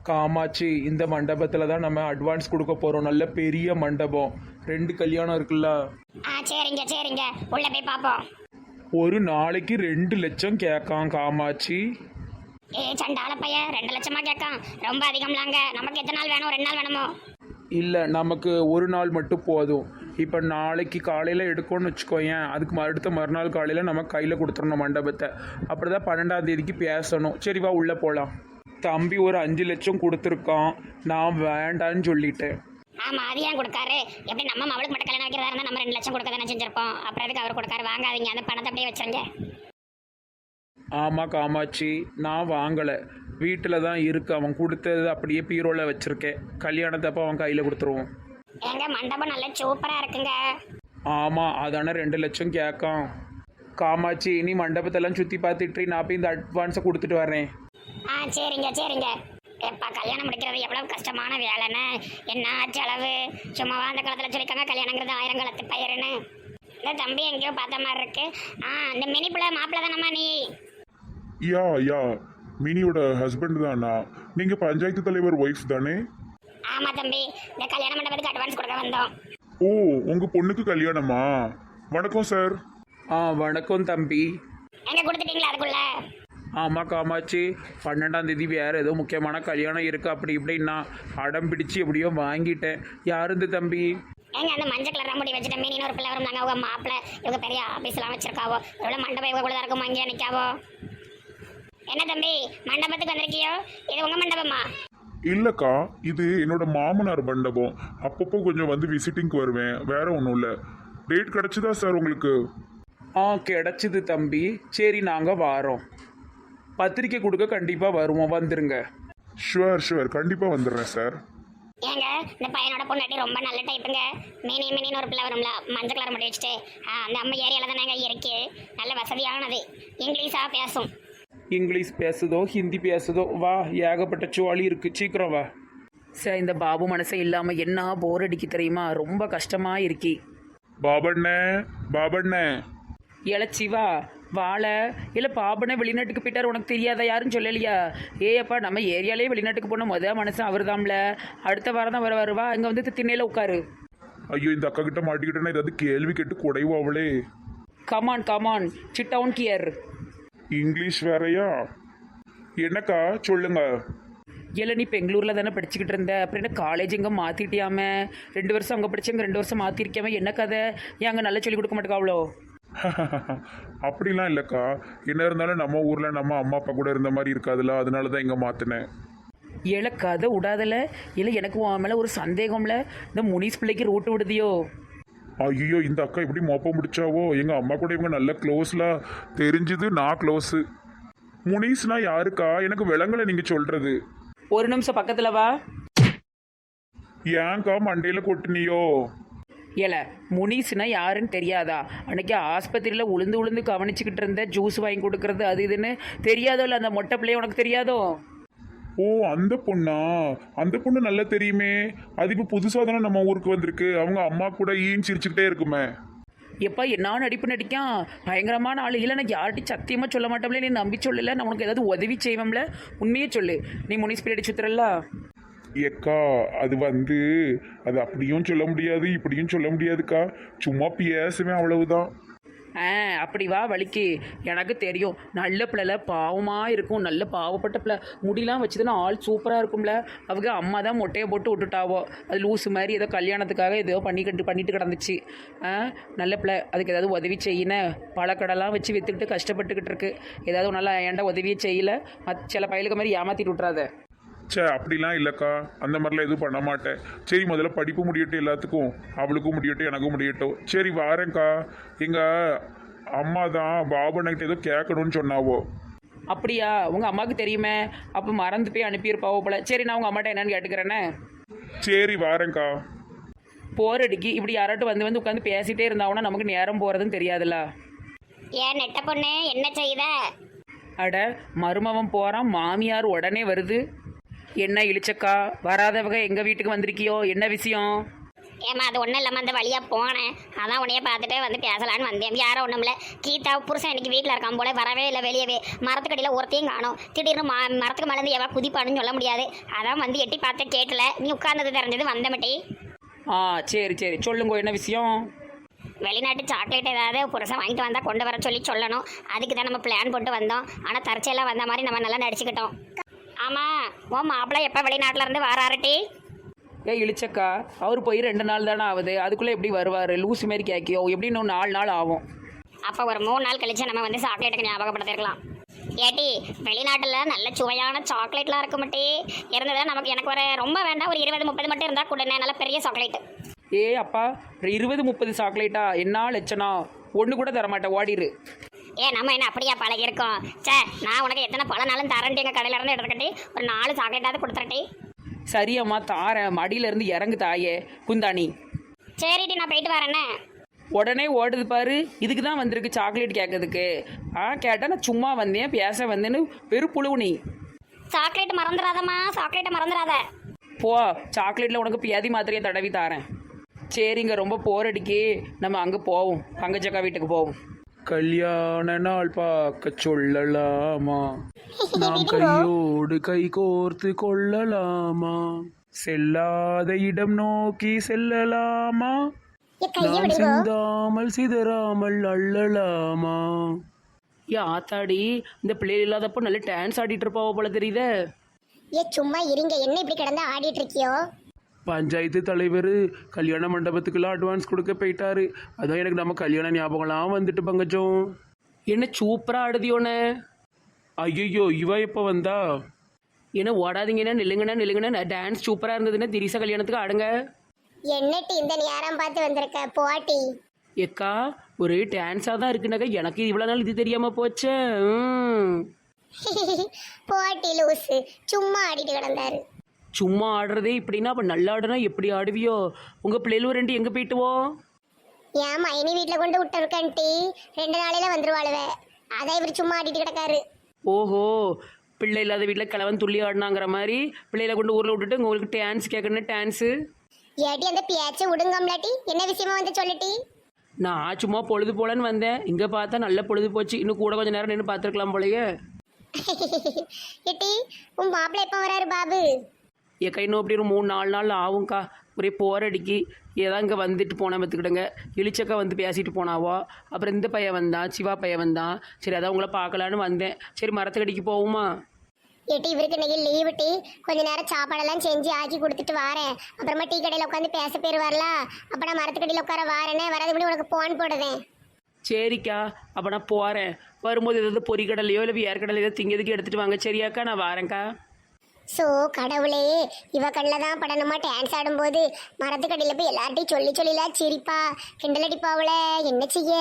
காமாட்சி, இந்த மண்டபத்தில் தான் நம்ம அட்வான்ஸ் கொடுக்க போகிறோம். நல்ல பெரிய மண்டபம், 2 கல்யாணம் இருக்குல்ல. சரிங்க சரிங்க, உள்ள போய் பார்ப்போம். ஒரு நாளைக்கு 2 லட்சம் கேட்கான் காமாட்சி. சண்டால பையன் 2 லட்சமா கேட்கான், ரொம்ப அதிகம்லாங்க. நமக்கு எத்தனை நாள் வேணும்? 2 நாள் வேணுமோ? இல்லை, நமக்கு ஒரு நாள் மட்டும் போதும். இப்போ நாளைக்கு காலையில் எடுக்கணும்னு வச்சுக்கோயேன், அதுக்கு அடுத்த மறுநாள் காலையில் நம்ம கையில் கொடுத்துடணும் மண்டபத்தை. அப்படி தான் 12ஆம் தேதிக்கு பேசணும். சரி வா உள்ளே போகலாம். தம்பி ஒரு 5 லட்சம் கொடுத்துருக்கான், நான் வேண்டான்னு சொல்லிட்டேன். ஆமா, அது ஏன் கொடுக்காரு? எப்படி நம்ம அவளுக்கு மட்டும் கல்யாணம் வைக்கிறதா இருந்தால் நம்ம 2 லட்சம் கொடுக்க தானே செஞ்சிருப்போம். அப்புறம் எதுக்கு அவர் கொடுக்காரு? வாங்காதீங்க, அந்த பணத்தை அப்படியே வச்சுருங்க. ஆமாம் காமாட்சி, நான் வாங்கலை, வீட்டில் தான் இருக்கு. அவன் கொடுத்தது அப்படியே பீரோவில் வச்சுருக்கேன். கல்யாணத்தப்போ அவன் கையில் கொடுத்துருவோம். எங்க மண்டபம் நல்ல சூப்பராக இருக்குங்க. ஆமாம், அதானே 2 லட்சம் கேட்கான். காமாட்சி, நீ மண்டபத்தெல்லாம் சுற்றி பார்த்துட்டு நான் போய் இந்த அட்வான்ஸை கொடுத்துட்டு வரேன். சரிங்க சரிங்க. எப்பா, கல்யாணம் முடிக்கிறது எவ்வளவு கஷ்டமான வேலைன்னு, என்ன செலவு! சும்மாவா அந்த காலத்தில் சொல்லிக்காங்க கல்யாணங்கிறது 1000 காலத்து பயிருன்னு. இந்த தம்பி எங்கேயோ பார்த்த மாதிரி இருக்கு. இந்த மினி பிள்ளை மாப்பிள்ளை தானம்மா நீ? யா மினியோட ஹஸ்பண்ட் தானா? நீங்க பஞ்சாயத்து தலைவர் ஒய்ஃப் தானே? ஆமா தம்பி, இந்த கல்யாண மண்டபத்துக்கு அட்வான்ஸ் கொடுக்க வந்தோம். ஓ, உங்க பொண்ணுக்கு கல்யாணமா? வணக்கம் சார். வணக்கம் தம்பி. எங்க கொடுத்துட்டீங்களா அதுக்குள்ள? ஆமாம் காமாட்சி, 12ஆம் தேதி வேறு ஏதோ முக்கியமான கல்யாணம் இருக்குது அப்படி இப்படின்னா அடம் பிடிச்சி எப்படியோ வாங்கிட்டேன். யாருந்து தம்பி? எங்க அந்த மஞ்சள் கலர் முடி வச்சுட்டு மீனின்னு ஒரு பிள்ளை வரும். அவங்க மாப்பிள்ளை, இவங்க பெரிய ஆஃபீஸ்லாம் வச்சிருக்காவோ. எவ்வளோ மண்டபம் இவங்க கூட இருக்குமோ, அங்கேயே நிற்காவோ. என்ன தம்பி, மண்டபத்துக்கு வந்திருக்கியோ? இது உங்க மண்டபமா? இல்லக்கா, இது என்னோட மாமனார் மண்டபம். அப்பப்போ கொஞ்சம் வந்து விசிட்டிங்க்கு வருவேன், வேற ஒன்றும் இல்லை. டேட் கிடைச்சதா சார் உங்களுக்கு? கிடச்சிது தம்பி. சரி, நாங்கள் வாரோம். பத்திரிக்கை கொடுக்க கண்டிப்பாக வருவோம், வந்துருங்க. ஷுவர் கண்டிப்பாக வந்துடுறேன் சார். ஏங்க, இந்த பையனோட பொண்ணாட்டி ரொம்ப நல்ல டைப்புங்க. மினின்னு ஒரு பிள்ளை வரும்ல, மஞ்சள் கலர் முடி வச்சுட்டு. அந்த அம்மா ஏரியாவில் தானே இருக்கு. நல்ல வசதியானது. இங்கிலீஷாக பேசும். இங்கிலீஷ் பேசுதோ ஹிந்தி பேசுதோ, வா, ஏகப்பட்ட சுவாலி இருக்கு, சீக்கிரம் வா. சார், இந்த பாபு மனசே இல்லாமல் என்ன போர் அடிக்க தெரியுமா? ரொம்ப கஷ்டமாக இருக்கி. பாபண்ணே இளச்சிவா வாழை இல்லை பாபனை வெளிநாட்டுக்கு போயிட்டார், உனக்கு தெரியாதா? யாரும் சொல்லலையா? ஏப்பா, நம்ம ஏரியாலே வெளிநாட்டுக்கு போன மனுஷன் அவர் தான்ல. அடுத்த வாரம் தான் வருவா. இங்கே வந்து திண்ணையில் உட்காரு. ஐயோ, இந்த அக்கா கிட்ட மாட்டிக்கிட்டேன்னா ஏதாவது கேள்வி கேட்டு குடைவா அவளே. Come on sit down gear. English வேறையா? என்னக்கா சொல்லுங்க. இல்லை, நீ பெங்களூரில் தானே படிச்சுக்கிட்டு இருந்த, அப்புறம் என்ன காலேஜ் இங்கே மாற்றிட்டியாம? 2 வருஷம் அங்கே படிச்சேங்க, 2 வருஷம் மாற்றிருக்காம. என்ன கதை? ஏன் அங்கே நல்லா சொல்லிக் கொடுக்க மாட்டேக்கா அவ்வளோ? அப்படிலாம் இல்லைக்கா, என்ன இருந்தாலும் நம்ம ஊரில் நம்ம அம்மா அப்பா கூட இருந்த மாதிரி இருக்காதுல்ல, அதனால தான் இங்கே மாற்றினேன். ஏழை கதை விடாதல. இல்லை, எனக்கு உன் மேலே ஒரு சந்தேகம்ல. இந்த முனிஸ் பிள்ளைக்கு ரூட்டு விடுதியோ? ஐயோ, இந்த அக்கா இப்படி மோப்பம் முடிச்சாவோ? எங்கள் அம்மா கூட இவங்க நல்ல க்ளோஸ்லாம் தெரிஞ்சுது. நான் க்ளோஸு. முனிஸ்னா யாருக்கா? எனக்கு விளங்கலை நீங்கள் சொல்கிறது. ஒரு நிமிஷம் பக்கத்தில் வா. ஏன்க்கா மண்டையில் கொட்டினியோ? ஏல, முனிஸ்னா யாருன்னு தெரியாதா? அன்னைக்கு ஆஸ்பத்திரியில் உளுந்து கவனிச்சுக்கிட்டு இருந்த ஜூஸ் வாங்கி கொடுக்கறது அது இதுன்னு தெரியாதோ? இல்லை, அந்த மொட்டை பிள்ளைய உனக்கு தெரியாதோ? ஓ, அந்த பொண்ணா? அந்த பொண்ணு நல்லா தெரியுமே. அது இப்போ புதுசாக தானே நம்ம ஊருக்கு வந்திருக்கு. அவங்க அம்மா கூட ஈன்னு சிரிச்சுக்கிட்டே இருக்குமே. எப்பா, என்ன நடிப்பு நடிக்கான், பயங்கரமான ஆள். இல்லை, நான் யார்கிட்டையும் சத்தியமாக சொல்ல மாட்டோம்ல, நீ நம்பி சொல்லல. நான் உனக்கு ஏதாவது உதவி செய்வோம்ல, உண்மையே சொல்லு. நீ முனிஸ் பீரியட் சுத்துறல்ல? ஏக்கா, அது அது அப்படியும் சொல்ல முடியாது, இப்படியும் சொல்ல முடியாதுக்கா. சும்மா பேசுவேன், அவ்வளவுதான். அப்படி வா வலிக்கு. எனக்கு தெரியும், நல்ல பிள்ளைல பாவமாக இருக்கும். நல்ல பாவப்பட்ட பிள்ளை. முடியெலாம் வச்சுதுன்னா ஆள் சூப்பராக இருக்கும்ல. அவங்க அம்மா தான் மொட்டையை போட்டு விட்டுட்டாவோ. அது லூஸு மாதிரி ஏதோ கல்யாணத்துக்காக ஏதோ பண்ணிட்டு கிடந்துச்சு. நல்ல பிள்ளை. அதுக்கு ஏதாவது உதவி செய்யினேன். பழக்கடலாம் வச்சு விற்றுக்கிட்டு கஷ்டப்பட்டுக்கிட்டு இருக்கு. ஏதாவது நல்லா ஏன்டா உதவியே செய்யலை. சில பயலுக்கு மாதிரி ஏமாற்றிட்டு விட்றாத. அப்படிலாம் இல்லைக்கா, அந்த மாதிரிலாம் எதுவும் பண்ண மாட்டேன். சரி, முதல்ல படிப்பு முடியட்டும், எல்லாத்துக்கும். அவளுக்கும் முடியட்டும், எனக்கும் முடியட்டும். சரி, வாரேங்க்கா. எங்கள் அம்மா தான் பாபுனக்கிட்ட ஏதோ கேட்கணும்னு சொன்னாவோ. அப்படியா? உங்கள் அம்மாவுக்கு தெரியுமே. அப்போ மறந்து போய் அனுப்பியிருப்பாவோ போல. சரி, நான் உங்கள் அம்மாட்ட என்னன்னு கேட்டுக்கிறேன்னே. சரி, வாரேங்க்கா. போரடிக்கு இப்படி யாராட்டும் வந்து உட்காந்து பேசிகிட்டே இருந்தாங்கன்னா நமக்கு நேரம் போகிறதுன்னு தெரியாதுல்ல. ஏன் நெட்ட பொண்ணு என்ன செய்யுத? அட, மருமவன் போகிறான், மாமியார் உடனே வருது. என்ன இழிச்சக்கா, வராதவங்க எங்கள் வீட்டுக்கு வந்திருக்கியோ? என்ன விஷயம்? ஏம்மா அது ஒன்றும் இல்லாமல் அந்த வழியாக போனேன், அதான் உன்னைய பார்த்துட்டு வந்து பேசலான்னு வந்தேன். யாரும் ஒன்றும் இல்லை, கீதா புருஷன் இன்னைக்கு வீட்டில் இருக்கான் போல, வரவே இல்லை வெளியவே. மரத்துக்கடியில் ஒருத்தையும் காணும். திடீர்னு மரத்துக்கு மேலேருந்து எவ்வளோ குதிப்பானுன்னு சொல்ல முடியாது. அதான் வந்து எட்டி பார்த்து கேட்டல, நீ உட்கார்ந்தது தெரிஞ்சது வந்தமட்டி. ஆ சரி சரி சொல்லுங்க, என்ன விஷயம்? வெளிநாட்டு சாக்லேட் ஏதாவது புருஷன் வாங்கிட்டு வந்தால் கொண்டு வர சொல்லி சொல்லணும். அதுக்கு தான் நம்ம பிளான் போட்டு வந்தோம். ஆனால் தற்செயலாக வந்த மாதிரி நம்ம நல்லா நடிச்சுக்கிட்டோம். ஆமாம், உன் மாப்பிள்ளை எப்போ வெளிநாட்டில் இருந்து வராருட்டி? இழிச்சக்கா, அவர் போய் 2 நாள் தானே ஆகுது, அதுக்குள்ளே எப்படி வருவார்? லூசி மாரி கேட்கியோ, எப்படி இன்னும் 4 நாள் ஆகும். அப்போ ஒரு 3 நாள் கழிச்சு நம்ம வந்து சாக்லேட்டுக்கு ஞாபகப்படுத்திருக்கலாம். ஏட்டி வெளிநாட்டில் நல்ல சுவையான சாக்லேட்லாம் இருக்கு மட்டி இருந்ததா நமக்கு. எனக்கு ஒரு ரொம்ப வேண்டாம், ஒரு 20-30 மட்டும் இருந்தால் கொடுங்க, நல்ல பெரிய சாக்லேட்டு. ஏ அப்பா, 20-30 சாக்லேட்டா? என்ன லட்சணா? ஒன்று கூட தரமாட்டேன், ஓடிடு. நம்ம என்ன அப்படியா பழகிருக்கோம்? சே, நான் உனக்கு எத்தனை பல நாளும் தரேன்ட்டு எங்கள் கடையில இருந்து எடுத்துக்கிட்டு ஒரு 4 சாக்லேட்டாவது கொடுத்துறட்டி. சரியம்மா தாரேன், மடியிலேருந்து இறங்கு தாயே குந்தாணி. சரிடி, நான் போயிட்டு வரேன்னே. உடனே ஓடுது பாரு, இதுக்கு தான் வந்திருக்கு சாக்லேட் கேட்கறதுக்கு. கேட்டால் நான் சும்மா வந்தேன் பேச வந்தேன்னு வெறுப்புழுவு நீ. சாக்லேட் மறந்துடாதம்மா, சாக்லேட்டை மறந்துடாத. போ, சாக்லேட்டில் உனக்கு பியாதி மாத்திரையை தடவி தாரேன். சரிங்க, ரொம்ப போர் அடிக்கி, நம்ம அங்கே போவோம், பங்கஜக்கா வீட்டுக்கு போவோம். கல்யாண நாள் பார்க்க சொல்லலாமா, நாம் கையோடு கை கோர்த்து கொள்ளலாமா, செல்லாத இடம் நோக்கி செல்லலாமா, நாம் சிந்தாமல் சிதறாமல் அள்ளலாமா. ஆத்தாடி, இந்த பிள்ளைகள் இல்லாதப்போ நல்ல டான்ஸ் ஆடிட்டு இருப்பாவோ போல தெரியுதே. சும்மா இருங்க, என்ன இப்படி கிடந்து ஆடிட்டு இருக்கியோ? பஞ்சாயத்து தலைவர் கல்யாண மண்டபத்துக்குலாம் அட்வான்ஸ் கொடுக்க போயிட்டாரு. அதான் எனக்கு நம்ம கல்யாண ஞாபகம்லாம் வந்துட்டு பங்கஜம். என்ன சூப்பராக ஆடுதியோண்ணே. ஐயோ, இவ எப்போ வந்தா? என்ன ஓடாதீங்கன்னா நில்லுங்கண்ணா, டான்ஸ் சூப்பராக இருந்ததுன்னா திரிசா கல்யாணத்துக்கு ஆடுங்க. என்னட்டி இந்த நேரம் பார்த்து வந்திருக்க? போட்டி எக்கா, ஒரு டான்ஸாக தான் இருக்குனாக்கா, எனக்கு இவ்வளோ நாள் இது தெரியாமல் போச்சே. போட்டி லூசு, சும்மா ஆடிட்டு கிடந்தாரு. சும்மா ஆடுறதே இப்படின்னா அப்போ நல்லா ஆடுனா எப்படி ஆடுவியோ? உங்கள் பிள்ளைகள் 2 எங்கே போயிட்டுவோ? ஏன் மைனி வீட்டில் கொண்டு விட்டுருக்கன்ட்டி, 2 நாளையில வந்துருவாளுவே. அதான் இவர் சும்மா ஆடிட்டு கிடக்காரு. ஓஹோ, பிள்ளை இல்லாத வீட்டில் கிழவன் துள்ளி ஆடினாங்கிற மாதிரி பிள்ளைகளை கொண்டு ஊரில் விட்டுட்டு உங்களுக்கு டான்ஸ் கேட்கணும். டான்ஸு ஏட்டி அந்த பேச்சை விடுங்கம்லாட்டி, என்ன விஷயமா வந்து சொல்லிட்டி? நான் சும்மா பொழுது போலன்னு வந்தேன், இங்கே பார்த்தா நல்ல பொழுது போச்சு. இன்னும் கூட கொஞ்சம் நேரம் நின்று பார்த்துருக்கலாம் போலயே. ஏட்டி, உன் மாப்பிள்ளை எப்போ வராரு பாபு? என் கை இன்னும் அப்படி ஒரு 3-4 நாள் ஆகும்க்கா. ஒரே போரடிக்கி ஏதா இங்கே வந்துட்டு போனேன் பார்த்துக்கிடுங்க. இளிச்சக்கா வந்து பேசிட்டு போனாவோ. அப்புறம் இந்த பையன் வந்தான், சிவா பையன் வந்தான். சரி, அதான் உங்களை பார்க்கலான்னு வந்தேன். சரி, மரத்துக்கடிக்கு போவோமா? ஏட்டி இவருக்கு இன்னைக்கு லீவு டி, கொஞ்ச நேரம் சாப்பாடெல்லாம் செஞ்சு ஆக்கி கொடுத்துட்டு வாரேன். அப்புறமா டீ கடையில் உட்காந்து பேச பேர் வரலாம். அப்போ நான் மரத்துக்கடியில் உட்கார வாரேனே, வரது முன்னாடி உனக்கு போன் போடுவேன். சரிக்கா, அப்போ நான் போகிறேன். வரும்போது ஏதாவது பொறிக்கடலையோ இல்லை வேர்க்கடலையோ திங்கிறதுக்கு எடுத்துகிட்டு வாங்க. சரியாக்கா, நான் வாரேன்க்கா. ஸோ கடவுளே, இவ கண்ணில் தான் படணுமா டான்ஸ் ஆடும்போது? மரத்துக்கடியில் போய் எல்லார்ட்டையும் சொல்லிலாம் சிரிப்பா கிண்டல் அடிப்பாவுல, என்ன செய்ய?